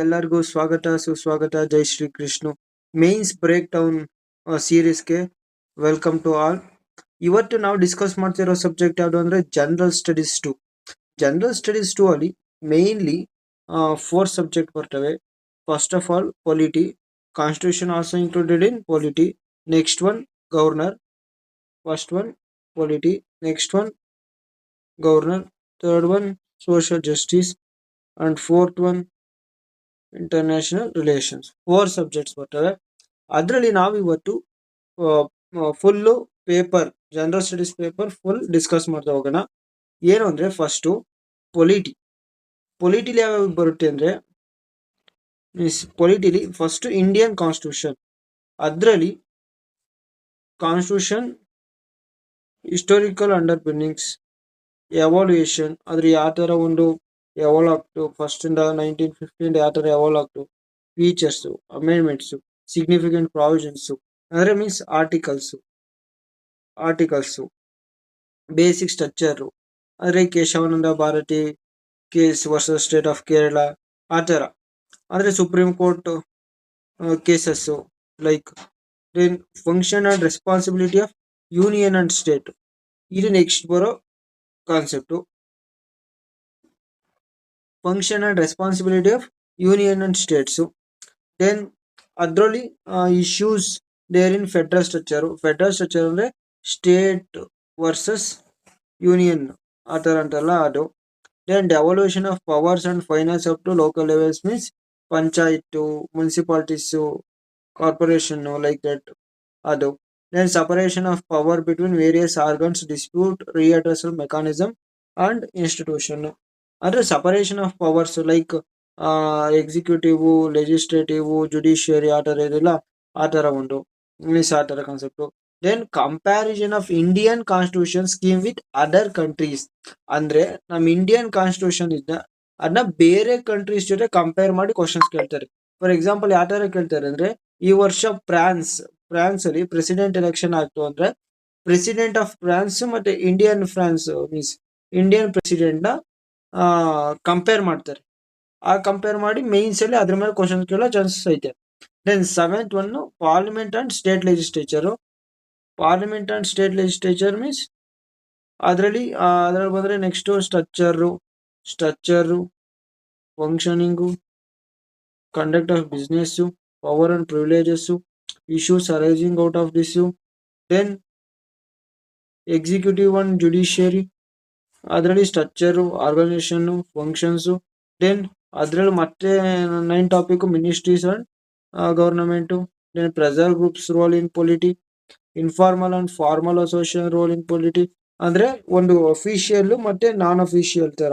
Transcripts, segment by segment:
ಎಲ್ಲರಿಗೂ ಸ್ವಾಗತ ಸುಸ್ವಾಗತ. ಜೈ Shri Krishna. Mains breakdown ಸೀರೀಸ್ಗೆ ವೆಲ್ಕಮ್ ಟು ಆಲ್. ಇವತ್ತು ನಾವು ಡಿಸ್ಕಸ್ ಮಾಡ್ತಿರೋ ಸಬ್ಜೆಕ್ಟ್ ಯಾವುದು ಅಂದ್ರೆ general studies two. General studies two ಅಲ್ಲಿ ಮೇನ್ಲಿ 4 ಸಬ್ಜೆಕ್ಟ್ ಬರ್ತವೆ. First of all polity, constitution also included in polity. Next one governor, first one polity, next one governor, third one social justice and fourth one international relations. 4 subjects ಬರ್ತವೆ. ಅದರಲ್ಲಿ ನಾವು ಇವತ್ತು full paper, general studies paper full discuss ಮಾಡ್ತಾ ಹೋಗೋಣ. ಏನು ಅಂದ್ರೆ first polity. ಪೊಲಿಟಿಲಿ ಯಾವ್ಯಾವ ಬರುತ್ತೆ ಅಂದ್ರೆ ಪೊಲಿಟಿಲಿ ಫಸ್ಟ್ ಇಂಡಿಯನ್ ಕಾನ್ಸ್ಟಿಟ್ಯೂಷನ್. ಅದರಲ್ಲಿ ಕಾನ್ಸ್ಟಿಟ್ಯೂಷನ್ ಹಿಸ್ಟೋರಿಕಲ್ ಅಂಡರ್ ಪಿನ್ನಿಂಗ್ಸ್, ಎವಾಲ್ಯೂಯೇಷನ್, ಅದ್ರ ಯಾವ ಥರ ಒಂದು ಎವಾಲ್ವ್ ಆಗ್ತು, ಫಸ್ಟ್ ಇಂದ 1950 ಯಾವ ಥರ ಎವಾಲ್ವ್ ಆಗ್ತು, ಫೀಚರ್ಸು, ಅಮೆಂಡ್ಮೆಂಟ್ಸು, ಸಿಗ್ನಿಫಿಕೆಂಟ್ ಪ್ರಾವಿಷನ್ಸು ಅಂದರೆ ಮೀನ್ಸ್ ಆರ್ಟಿಕಲ್ಸು, ಬೇಸಿಕ್ ಸ್ಟ್ರಕ್ಚರು, ಅಂದರೆ Keshavananda Bharati case versus state of Kerala ಆ ಥರ, ಅಂದರೆ supreme court cases, like then function and responsibility of union and state. ಇದು ನೆಕ್ಸ್ಟ್ ಬರೋ concept. Function and responsibility of union and states. Then ಅದರಲ್ಲಿ issues there in federal structure. Federal structure ಅಂದರೆ state versus union ಆ ಥರ ಅಂತೆಲ್ಲ ಅದು. Then devolution of powers and finance up to local levels means panchayat, municipalities, corporation, like that ಅದು. Then separation of power between various organs, dispute redressal mechanism and institution. ಅಂದರೆ separation of powers like executive, legislative, judiciary ಆ ಥರ ಇದೆಲ್ಲ ಆ ಥರ ಒಂದು means ಆ ಥರ concept. Then comparison of Indian constitution scheme with other countries. ಅಂದರೆ ನಮ್ಮ ಇಂಡಿಯನ್ ಕಾನ್ಸ್ಟಿಟ್ಯೂಷನ್ ಇದ್ದ ಅದನ್ನ ಬೇರೆ ಕಂಟ್ರೀಸ್ ಜೊತೆ ಕಂಪೇರ್ ಮಾಡಿ ಕ್ವಶನ್ಸ್ ಕೇಳ್ತಾರೆ. ಫಾರ್ ಎಕ್ಸಾಂಪಲ್ ಯಾವ ಥರ ಕೇಳ್ತಾರೆ ಅಂದರೆ, ಈ ವರ್ಷ ಫ್ರಾನ್ಸ್ ಅಲ್ಲಿ ಪ್ರೆಸಿಡೆಂಟ್ ಎಲೆಕ್ಷನ್ ಆಗ್ತು ಅಂದ್ರೆ ಪ್ರೆಸಿಡೆಂಟ್ ಆಫ್ ಫ್ರಾನ್ಸ್ ಮತ್ತೆ ಇಂಡಿಯನ್ ಪ್ರೆಸಿಡೆಂಟ್ನ ಕಂಪೇರ್ ಮಾಡ್ತಾರೆ. ಆ ಕಂಪೇರ್ ಮಾಡಿ ಮೇನ್ಸ್ ಅಲ್ಲಿ ಅದ್ರ ಮೇಲೆ ಕ್ವಶನ್ ಕೇಳೋ ಚಾನ್ಸಸ್ ಐತೆ. Then 7th one parliament and state legislature. Parliament and state legislature means ಅದರಲ್ಲಿ ಬಂದರೆ next structure, functioning, conduct of business, power and privileges, issues arising out of this. Then executive and judiciary, ಅದರಲ್ಲಿ structure, organisation, functions. Then ಅದರಲ್ಲಿ ಮತ್ತೆ 9 topic ministries and government. Then pressure groups role in polity, informal and formal association role in polity, ಅಂದರೆ ಒಂದು official ಮತ್ತೆ non official ಥರ.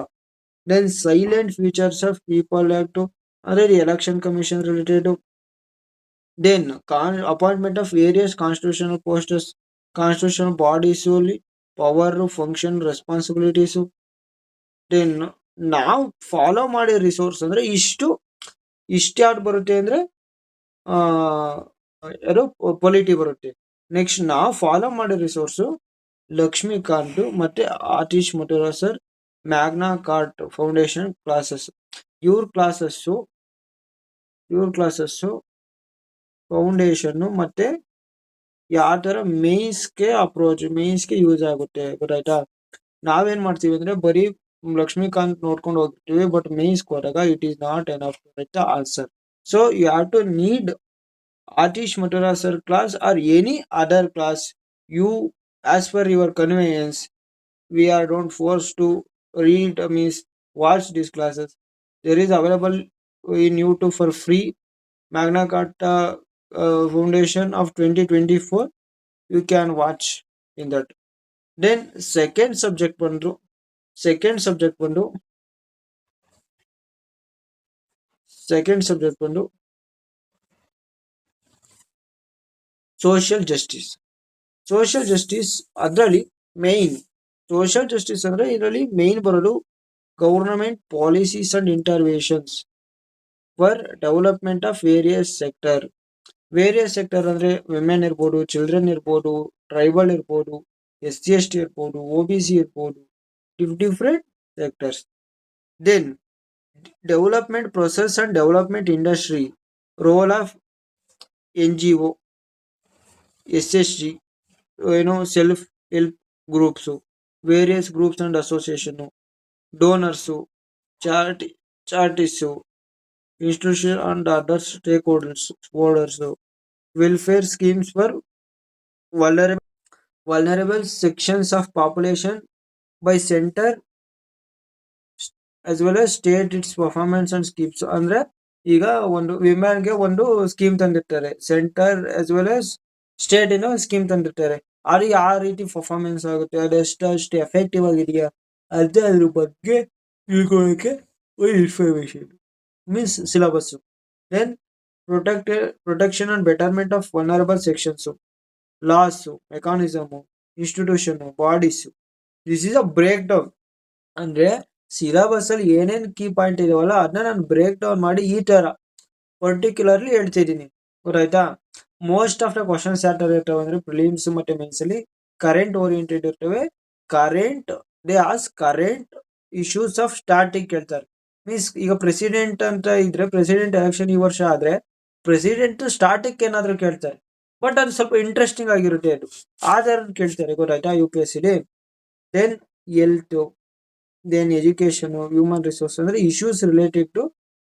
Then silent features of people act, ಅಂದರೆ election commission related. Then appointment of various constitutional posts, constitutional bodies ಅಲ್ಲಿ power, function, responsibilities. Then ನಾವು follow ಮಾಡಿ resource ಅಂದರೆ ಇಷ್ಟು ಯಾವ್ದು ಬರುತ್ತೆ ಅಂದರೆ ಯಾರು ಪೊಲಿಟಿ ಬರುತ್ತೆ. ನೆಕ್ಸ್ಟ್ ನಾವು ಫಾಲೋ ಮಾಡೋ ರಿಸೋರ್ಸು ಲಕ್ಷ್ಮೀಕಾಂತ್ ಮತ್ತು Atish Matora sir, Magna Carta foundation classes. ಇವ್ರ ಕ್ಲಾಸಸ್ಸು ಫೌಂಡೇಶನ್ನು ಮತ್ತು ಯಾವ ಥರ ಮೇನ್ಸ್ಗೆ ಯೂಸ್ ಆಗುತ್ತೆ ಗೊತ್ತಾಯ್ತಾ. ನಾವೇನು ಮಾಡ್ತೀವಿ ಅಂದರೆ ಬರೀ ಲಕ್ಷ್ಮೀಕಾಂತ್ ನೋಡ್ಕೊಂಡು ಹೋಗ್ತೀವಿ, ಬಟ್ ಮೇನ್ಸ್ಗೆ ಹೋದಾಗ it is not enough the answer. So you have to need Atish Matora sir class or any other class. You as per your convenience, we are don't forced to read means watch these classes. There is available in YouTube for free Magna Carta Foundation of 2024. You can watch in that. Then second subject ಬಂದು social justice. ಅದರಲ್ಲಿ main social justice ಅಂದರೆ ಇದರಲ್ಲಿ main ಬರೋದು government policies and interventions for development of various sector ಅಂದರೆ women ಇರ್ಬೋದು, children ಇರ್ಬೋದು, tribal ಇರ್ಬೋದು, SC/ST ಇರ್ಬೋದು, OBC ಇರ್ಬೋದು, different sectors. Then Development process and development industry, role of NGO, SSG, self help groups, various groups and association, donors, charity, charities, institution and other stakeholders, welfare schemes for vulnerable vulnerable sections of population by center as well as state its performance and schemes. ಅಂದ್ರೆ ಈಗ ಒಂದು ವಿಮೆನ್ಗೆ ಒಂದು scheme ತಂದಿರ್ತಾರೆ, centre as well as state ಇಂದ ಒಂದು scheme ತಂದಿರ್ತಾರೆ. ಅದು ಯಾವ ರೀತಿ ಪರ್ಫಾರ್ಮೆನ್ಸ್ ಆಗುತ್ತೆ, ಅದು ಎಷ್ಟು ಎಫೆಕ್ಟಿವ್ ಆಗಿದೆಯಾ ಅದೇ ಅದ್ರ ಬಗ್ಗೆ ತಿಳ್ಕೊಳ್ಳೋಕೆ ಒಂದು information means syllabus. Then protection and betterment of vulnerable sections, laws, mechanism, institution, bodies. This is a break down. ಅಂದ್ರೆ ಸಿಲಬಸ್ ಅಲ್ಲಿ ಏನೇನ್ ಕೀ ಪಾಯಿಂಟ್ ಇದಾವಲ್ಲ ಅದನ್ನ ನಾನು ಬ್ರೇಕ್ ಡೌನ್ ಮಾಡಿ ಈ ತರ ಪರ್ಟಿಕ್ಯುಲರ್ಲಿ ಹೇಳ್ತಿದ್ದೀನಿ. ಗೊತ್ತಾಯ್ತಾ? ಮೋಸ್ಟ್ ಆಫ್ ದ ಕ್ವಶನ್ಸ್ ಯಾವ ತರ ಇರ್ತವೆ ಅಂದ್ರೆ ಪ್ರಿಲಿಮ್ಸ್ ಮತ್ತೆ ಮೇನ್ಸ್ ಅಲ್ಲಿ ಕರೆಂಟ್ ಓರಿಯೆಂಟೆಡ್ ಇರ್ತವೆ. Current they as current issues of starting ಕೇಳ್ತಾರೆ. ಮೀನ್ಸ್ ಈಗ ಪ್ರೆಸಿಡೆಂಟ್ ಅಂತ ಇದ್ರೆ ಪ್ರೆಸಿಡೆಂಟ್ ಎಲೆಕ್ಷನ್ ಈ ವರ್ಷ ಆದ್ರೆ ಪ್ರೆಸಿಡೆಂಟ್ ಸ್ಟಾರ್ಟಿಂಗ್ ಏನಾದ್ರು ಕೇಳ್ತಾರೆ, ಬಟ್ ಅದು ಸ್ವಲ್ಪ ಇಂಟ್ರೆಸ್ಟಿಂಗ್ ಆಗಿರುತ್ತೆ, ಅದು ಆ ತರ ಕೇಳ್ತಾರೆ. ಗೊತ್ತಾಯ್ತಾ? UPSC then health, then education, human resource ಅಂದ್ರೆ issues related to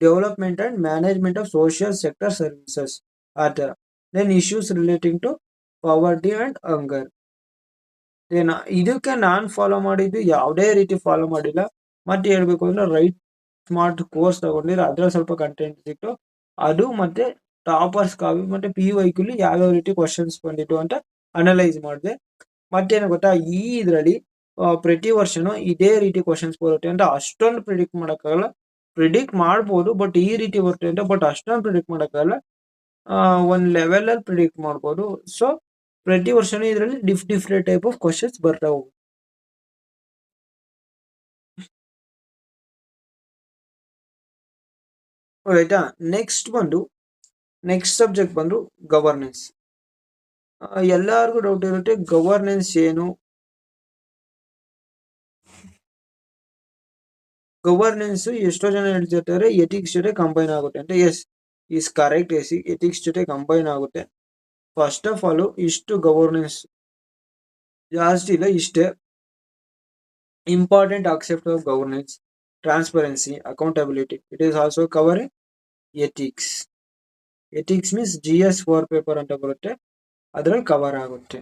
development and management of social sector services ಆ ಥರ. Then issues relating to poverty and hunger. Then ಇದಕ್ಕೆ ನಾನು ಫಾಲೋ ಮಾಡಿದ್ದು ಯಾವುದೇ ರೀತಿ ಫಾಲೋ ಮಾಡಿಲ್ಲ. ಮತ್ತೆ ಹೇಳ್ಬೇಕು ಅಂದ್ರೆ ರೈಟ್ ಸ್ಮಾರ್ಟ್ ಕೋರ್ಸ್ ತಗೊಂಡಿದ್ರೆ ಅದ್ರಲ್ಲಿ ಸ್ವಲ್ಪ ಕಂಟೆಂಟ್ ಸಿಕ್ತು, ಅದು ಮತ್ತೆ ಟಾಪರ್ಸ್ ಕಾಪಿ ಮತ್ತೆ PYQ ಯಾವ್ಯಾವ ರೀತಿ ಕ್ವಶನ್ಸ್ ಬಂದಿತ್ತು ಅಂತ ಅನಲೈಸ್ ಮಾಡಿದೆ. ಮತ್ತೇನು ಗೊತ್ತಾ, ಈ ಇದರಲ್ಲಿ ಪ್ರತಿ ವರ್ಷನೂ ಇದೇ ರೀತಿ ಕ್ವಶನ್ಸ್ ಬರುತ್ತೆ ಅಂತ ಅಷ್ಟೊಂದು ಪ್ರಿಡಿಕ್ಟ್ ಮಾಡೋಕ್ಕಾಗಲ್ಲ. ಪ್ರಿಡಿಕ್ಟ್ ಮಾಡ್ಬೋದು ಬಟ್ ಈ ರೀತಿ ಬರುತ್ತೆ ಅಂತ ಬಟ್ ಅಷ್ಟೊಂದು ಪ್ರಿಡಿಕ್ಟ್ ಮಾಡೋಕ್ಕಾಗಲ್ಲ. ಒಂದು ಲೆವೆಲಲ್ಲಿ ಪ್ರಿಡಿಕ್ಟ್ ಮಾಡ್ಬೋದು. ಸೊ ಪ್ರತಿ ವರ್ಷನೂ ಇದರಲ್ಲಿ ಡಿಫ್ರೆಂಟ್ ಟೈಪ್ ಆಫ್ ಕ್ವಶನ್ಸ್ ಬರ್ತಾ ಹೋಗುತ್ತೆ. ಆಯ್ತಾ? ನೆಕ್ಸ್ಟ್ ಸಬ್ಜೆಕ್ಟ್ ಬಂದು ಗವರ್ನೆನ್ಸ್. ಎಲ್ಲರಿಗೂ ಡೌಟ್ ಇರುತ್ತೆ ಗವರ್ನೆನ್ಸ್ ಏನು, ಗವರ್ನೆನ್ಸ್ ಎಷ್ಟೋ ಜನ ಹೇಳ್ತಿರ್ತಾರೆ ಎಥಿಕ್ಸ್ ಜೊತೆ ಕಂಬೈನ್ ಆಗುತ್ತೆ ಅಂತ. Yes is correct. ಎಥಿಕ್ಸ್ ಜೊತೆ ಕಂಬೈನ್ ಆಗುತ್ತೆ. ಫಸ್ಟ್ ಆಫ್ ಆಲ್ ಇಷ್ಟು ಗವರ್ನೆನ್ಸ್ ಜಾಸ್ತಿ ಇಲ್ಲ, ಇಷ್ಟೇ important aspect of governance: transparency, accountability. It is also covering ethics. Ethics means GS4 paper ಅಂತ ಬರುತ್ತೆ, ಅದರಲ್ಲಿ ಕವರ್ ಆಗುತ್ತೆ.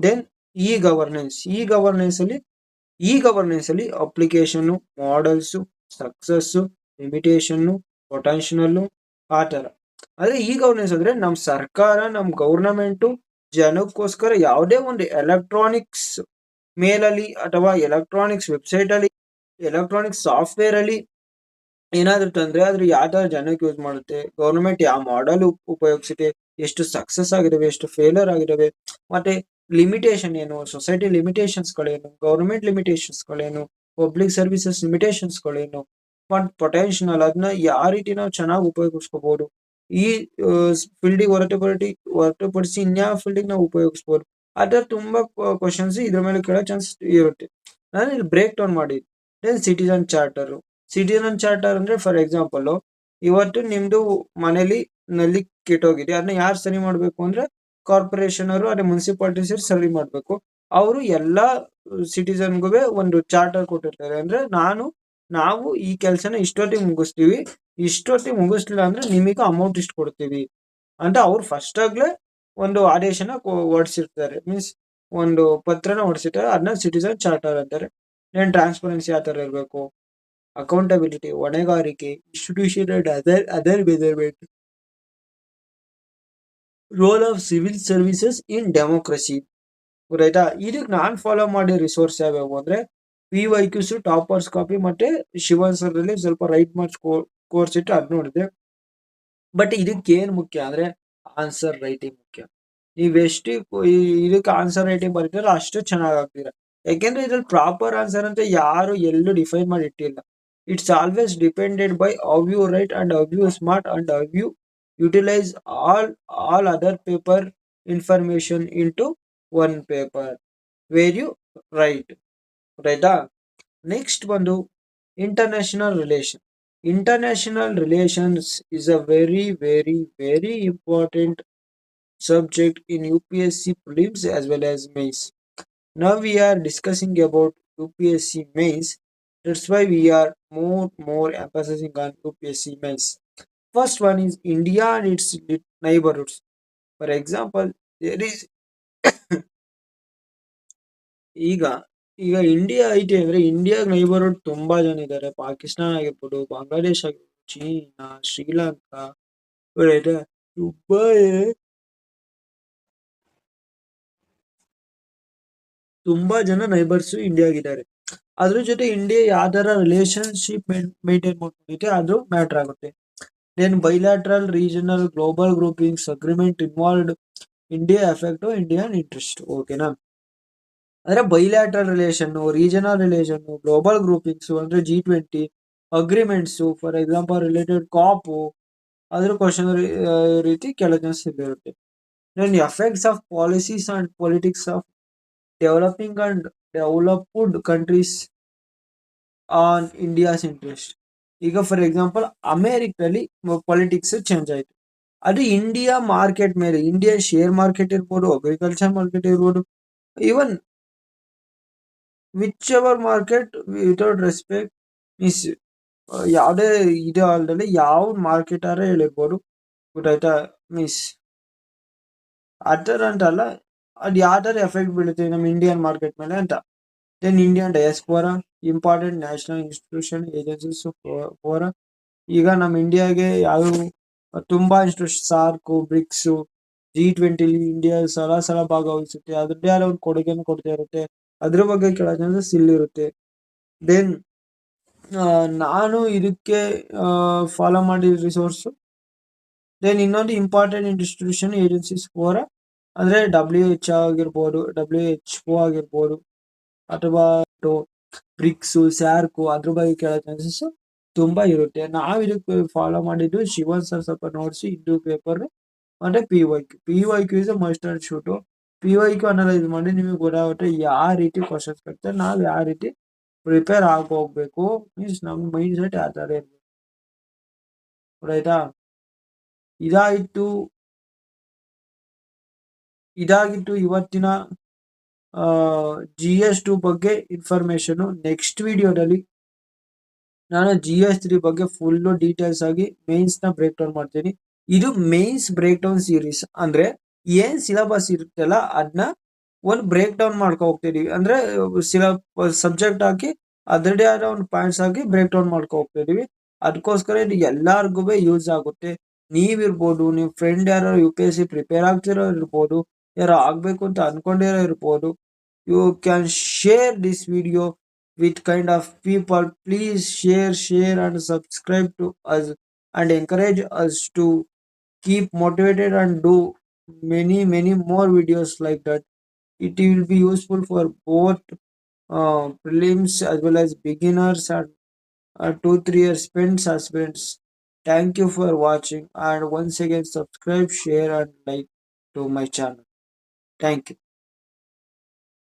ದೆನ್ ಈ ಗವರ್ನೆನ್ಸ್ ಅಲ್ಲಿ application, models, success, limitation, potential ಆ ತರ. ಆದ್ರೆ ಈ ಗವರ್ನೆನ್ಸ್ ಅಂದ್ರೆ ನಮ್ ಸರ್ಕಾರ, ನಮ್ ಗವರ್ನಮೆಂಟ್ ಜನಕ್ಕೋಸ್ಕರ ಯಾವುದೇ ಒಂದು ಎಲೆಕ್ಟ್ರಾನಿಕ್ಸ್ ಮೇಲಲ್ಲಿ ಅಥವಾ ಎಲೆಕ್ಟ್ರಾನಿಕ್ಸ್ ವೆಬ್ಸೈಟ್ ಅಲ್ಲಿ, ಎಲೆಕ್ಟ್ರಾನಿಕ್ ಸಾಫ್ಟ್ವೇರ್ ಅಲ್ಲಿ ಏನಾದ್ರು ತಂದ್ರೆ ಅದ್ರ ಯಾವ ತರ ಜನಕ್ಕೆ ಯೂಸ್ ಮಾಡುತ್ತೆ, ಗವರ್ನಮೆಂಟ್ ಯಾವ ಮಾಡೆಲ್ ಉಪಯೋಗಿಸುತ್ತೆ, ಎಷ್ಟು ಸಕ್ಸಸ್ ಆಗಿದಾವೆ, ಎಷ್ಟು ಫೇಲರ್ ಆಗಿದಾವೆ, ಮತ್ತೆ ಲಿಮಿಟೇಷನ್ ಏನು, ಸೊಸೈಟಿ ಲಿಮಿಟೇಷನ್ಸ್ ಗಳೇನು, ಗವರ್ನಮೆಂಟ್ ಲಿಮಿಟೇಷನ್ಸ್ ಗಳೇನು, ಪಬ್ಲಿಕ್ ಸರ್ವಿಸಸ್ ಲಿಮಿಟೇಷನ್ಸ್ ಗಳೇನು, ಮತ್ತು ಪೊಟೆನ್ಷಿಯಲ್ ಅದನ್ನ ಯಾವ ರೀತಿ ನಾವು ಚೆನ್ನಾಗಿ ಉಪಯೋಗಿಸ್ಕೋಬಹುದು, ಈ ಫೀಲ್ಡಿಗೆ ಹೊರತುಪಡಿಸಿ ಇನ್ಯಾವ ಫೀಲ್ಡಿಗೆ ನಾವು ಉಪಯೋಗಿಸ್ಬೋದು. ಅದರ ತುಂಬಾ ಕ್ವಶನ್ಸ್ ಇದ್ರ ಮೇಲೆ ಕೇಳೋ ಚಾನ್ಸ್ ಇರುತ್ತೆ. ನಾನು ಇಲ್ಲಿ ಬ್ರೇಕ್ ಡೌನ್ ಮಾಡಿ. ದೆನ್ ಸಿಟಿಜನ್ ಚಾರ್ಟರ್ ಅಂದ್ರೆ ಫಾರ್ ಎಕ್ಸಾಂಪಲ್, ಇವತ್ತು ನಿಮ್ದು ಮನೇಲಿ ನಲ್ಲಿ ಕೆಟ್ಟೋಗಿದೆ, ಅದನ್ನ ಯಾರು ಸರಿ ಮಾಡ್ಬೇಕು ಅಂದ್ರೆ ಕಾರ್ಪೊರೇಷನ್ ಅವರು, ಅದೇ ಮುನ್ಸಿಪಾಲಿಟೀಸ್ ಸರಿ ಮಾಡ್ಬೇಕು. ಅವರು ಎಲ್ಲಾ ಸಿಟಿಸನ್ಗೂ ಒಂದು ಚಾರ್ಟರ್ ಕೊಟ್ಟಿರ್ತಾರೆ. ಅಂದ್ರೆ ನಾವು ಈ ಕೆಲಸನ ಇಷ್ಟೊತ್ತಿಗೆ ಮುಗಿಸ್ಲಿಲ್ಲ ಅಂದ್ರೆ ನಿಮಗೆ ಅಮೌಂಟ್ ಇಷ್ಟು ಕೊಡ್ತೀವಿ ಅಂತ ಅವ್ರು ಫಸ್ಟ್ ಆಗ್ಲೇ ಒಂದು ಆದೇಶನ ಹೊರಡಿಸಿರ್ತಾರೆ. ಮೀನ್ಸ್ ಒಂದು ಪತ್ರನ ಹೊರಡಿಸಿರ್ತಾರೆ, ಅದನ್ನ ಸಿಟಿಸನ್ ಚಾರ್ಟರ್ ಅಂತಾರೆ. ಏನ್ ಟ್ರಾನ್ಸ್ಪರೆನ್ಸಿ ಆ ತರ ಇರಬೇಕು, ಅಕೌಂಟಬಿಲಿಟಿ, ಹೊಣೆಗಾರಿಕೆ, institution and other measurement, role of civil services in democracy. ಗೊತ್ತಾಯ್ತಾ? ಇದಕ್ಕೆ ನಾನು ಫಾಲೋ ಮಾಡಿ ರಿಸೋರ್ಸ್ ಯಾವ್ಯಾವು ಅಂದ್ರೆ PYQs, ಟಾಪರ್ಸ್ ಕಾಪಿ ಮತ್ತೆ ಶಿವನ್ ಸರ್ ಅಲ್ಲಿ ಸ್ವಲ್ಪ ರೈಟ್ ಮಾರ್ಕ್ಸ್ ಕೋರ್ಸ್ ಇಟ್ಟು ಅದ್ ನೋಡಿದೆ. ಬಟ್ ಇದಕ್ಕೆ ಏನ್ ಮುಖ್ಯ ಅಂದ್ರೆ ಆನ್ಸರ್ ರೈಟಿಂಗ್ ಮುಖ್ಯ. ನೀವೆಷ್ಟು ಇದಕ್ಕೆ ಆನ್ಸರ್ ರೈಟಿಂಗ್ ಬರೀತೀರ ಅಷ್ಟು ಚೆನ್ನಾಗಿ ಆಗ್ತೀರಾ. ಯಾಕೆಂದ್ರೆ ಇದ್ರಲ್ಲಿ ಪ್ರಾಪರ್ ಆನ್ಸರ್ ಅಂತ ಯಾರು ಎಲ್ಲೂ ಡಿಫೈನ್ ಮಾಡಿ ಇಟ್ಟಿಲ್ಲ. It's always depended by how you write and how you smart and how you utilise all other paper information into one paper where you write. ರೈಟಾ? ನೆಕ್ಸ್ಟ್ ಬಂದು international relation. International relations is a very, very, very important subject in UPSC prelims as well as mains. Now we are discussing about UPSC mains. That's why we are more emphasizing on UPSC mains. First one is India and its neighborhoods. For example, there is ಈಗ ಈಗ India ಐತೆ ಅಂದ್ರೆ India neighbourhood ತುಂಬಾ ಜನ ಇದ್ದಾರೆ. ಪಾಕಿಸ್ತಾನ ಆಗಿರ್ಬೋದು, ಬಾಂಗ್ಲಾದೇಶ್ ಆಗಿರ್ಬೋದು, China, Sri Lanka ಇವ್ರೈತೆ. ತುಂಬಾ ತುಂಬಾ ಜನ ನೈಬರ್ಸ್ ಇಂಡಿಯಾಗಿದ್ದಾರೆ. ಅದ್ರ ಜೊತೆ ಇಂಡಿಯಾ ಯಾವ್ದಾರ ರಿಲೇಶನ್ಶಿಪ್ ಮೇಂಟೈನ್ ಮಾಡ್ಕೊಂಡಿದೆ ಅದು ಮ್ಯಾಟರ್ ಆಗುತ್ತೆ. Then bilateral regional global groupings agreement involved India effect Indian interest. ಓಕೆನಾ? ಅಂದ್ರೆ bilateral relation, regional relation, global groupings ಅಂದ್ರೆ G20 agreements, for example related COP ಅದ್ರ ಕ್ವಶನ್ ರೀತಿ ಕೆಲವು ಇರುತ್ತೆ. Then effects of policies and politics of developing and developed countries on India's interest. ಈಗ for example ಅಮೆರಿಕದಲ್ಲಿ politics change ಆಯ್ತು, ಅದು India market ಮೇಲೆ, ಇಂಡಿಯಾ ಶೇರ್ ಮಾರ್ಕೆಟ್ ಇರ್ಬೋದು, ಅಗ್ರಿಕಲ್ಚರ್ ಮಾರ್ಕೆಟ್ ಇರ್ಬೋದು, even which ever market without respect means ಯಾವುದೇ ಇದು ಅಲ್ಲದೆ ಯಾವ ಮಾರ್ಕೆಟ್ ಆರ ಹೇಳಿರ್ಬೋದು. ಗೊತ್ತಾಯ್ತಾ? ಮೀನ್ಸ್ ಆ ಥರ ಅಂತಲ್ಲ, ಅದು ಯಾವ ಥರ ಎಫೆಕ್ಟ್ ಬೀಳುತ್ತೆ ನಮ್ಮ ಇಂಡಿಯನ್ ಮಾರ್ಕೆಟ್ ಮೇಲೆ ಅಂತ. Then Indian diaspora important national institution agencies fora. ಈಗ ನಮ್ಮ ಇಂಡಿಯಾಗೆ ಯಾವ ತುಂಬಾ institution, SAARC, bricks, G20 India ಸಲ ಭಾಗವಹಿಸುತ್ತೆ. ಅದ್ರದ್ದೇ ಆದ ಒಂದು ಕೊಡುಗೆಯನ್ನು ಕೊಡ್ತಾ ಇರುತ್ತೆ. ಅದ್ರ ಬಗ್ಗೆ ಕೆಳಗೆ ಸಿಲ್ ಇರುತ್ತೆ. ದೆನ್ ನಾನು ಇದಕ್ಕೆ ಫಾಲೋ ಮಾಡಿದ ರಿಸೋರ್ಸು. ದೆನ್ ಇನ್ನೊಂದು ಇಂಪಾರ್ಟೆಂಟ್ ಇನ್ಸ್ಟಿಟ್ಯೂಷನ್ ಏಜೆನ್ಸೀಸ್ ಫೋರ ಅಂದ್ರೆ WHO ಆಗಿರ್ಬೋದು, WHO ಆಗಿರ್ಬೋದು, ಅಥವಾ ಬ್ರಿಕ್ಸು, ಸ್ಯಾರ್ಕು, ಅದ್ರ ಬಗ್ಗೆ ಕೇಳೋ ಚಾನ್ಸಸ್ ತುಂಬಾ ಇರುತ್ತೆ. ನಾವು ಇದಕ್ಕೆ ಫಾಲೋ ಮಾಡಿದ್ದು ಶಿವನ್ ಸರ್ ಸ್ವಲ್ಪ ನೋಡ್ಸಿ ಇಂಟು ಪೇಪರ್ ಮತ್ತೆ P Y Q is must and should. PYQ analyse ಮಾಡಿ ನಿಮಗೆ ಗೊತ್ತಾಗುತ್ತೆ ಯಾವ ರೀತಿ ಕ್ವಶನ್ಸ್ ಬರ್ತಾರೆ, ನಾವು ಯಾವ ರೀತಿ ಪ್ರಿಪೇರ್ ಹೋಗ್ಬೇಕು. ಮೀನ್ಸ್ ನಮ್ಮ ಮೈಂಡ್ ಸೆಟ್ ಯಾವ ಥರ ಇರ್ಬೇಕು. ಆಯ್ತಾ? ಇದಾಗಿತ್ತು ಇದಾಗಿತ್ತು ಇವತ್ತಿನ GS2 ಬಗ್ಗೆ ಇನ್ಫಾರ್ಮೇಶನ್. ನೆಕ್ಸ್ಟ್ ವಿಡಿಯೋದಲ್ಲಿ ನಾನು GS3 ಬಗ್ಗೆ ಫುಲ್ ಡೀಟೇಲ್ಸ್ ಆಗಿ ಮೇನ್ಸ್ ನ ಬ್ರೇಕ್ ಡೌನ್ ಮಾಡ್ತೀನಿ. ಇದು ಮೇನ್ಸ್ ಬ್ರೇಕ್ ಡೌನ್ ಸೀರೀಸ್. ಅಂದ್ರೆ ಏನ್ ಸಿಲೆಬಸ್ ಇರುತ್ತಲ್ಲ ಅದನ್ನ ಒಂದು ಬ್ರೇಕ್ ಡೌನ್ ಮಾಡ್ಕೊ ಹೋಗ್ತಿದೀವಿ. ಅಂದ್ರೆ ಸಬ್ಜೆಕ್ಟ್ ಹಾಕಿ ಅದರದೇ ಆದ ಒಂದು ಪಾಯಿಂಟ್ಸ್ ಹಾಕಿ ಬ್ರೇಕ್ ಡೌನ್ ಮಾಡ್ಕೊ ಹೋಗ್ತಿದೀವಿ. ಅದಕ್ಕೋಸ್ಕರ ಇದು ಎಲ್ಲಾರ್ಗು ಯೂಸ್ ಆಗುತ್ತೆ. ನೀವಿರ್ಬೋದು, ನಿಮ್ ಫ್ರೆಂಡ್ ಯಾರು UPSC ಪ್ರಿಪೇರ್ ಆಗ್ತಿರೋ ಇರ್ಬೋದು, ಯಾರು ಆಗ್ಬೇಕು ಅಂತ ಅನ್ಕೊಂಡಿರೋ ಇರ್ಬೋದು, you can share this video with kind of people. Please share and subscribe to us and encourage us to keep motivated and do many more videos like that. It will be useful for both prelims as well as beginners and 2-3 years spent aspirants. Thank you for watching, and once again subscribe, share and like to my channel. Thank you.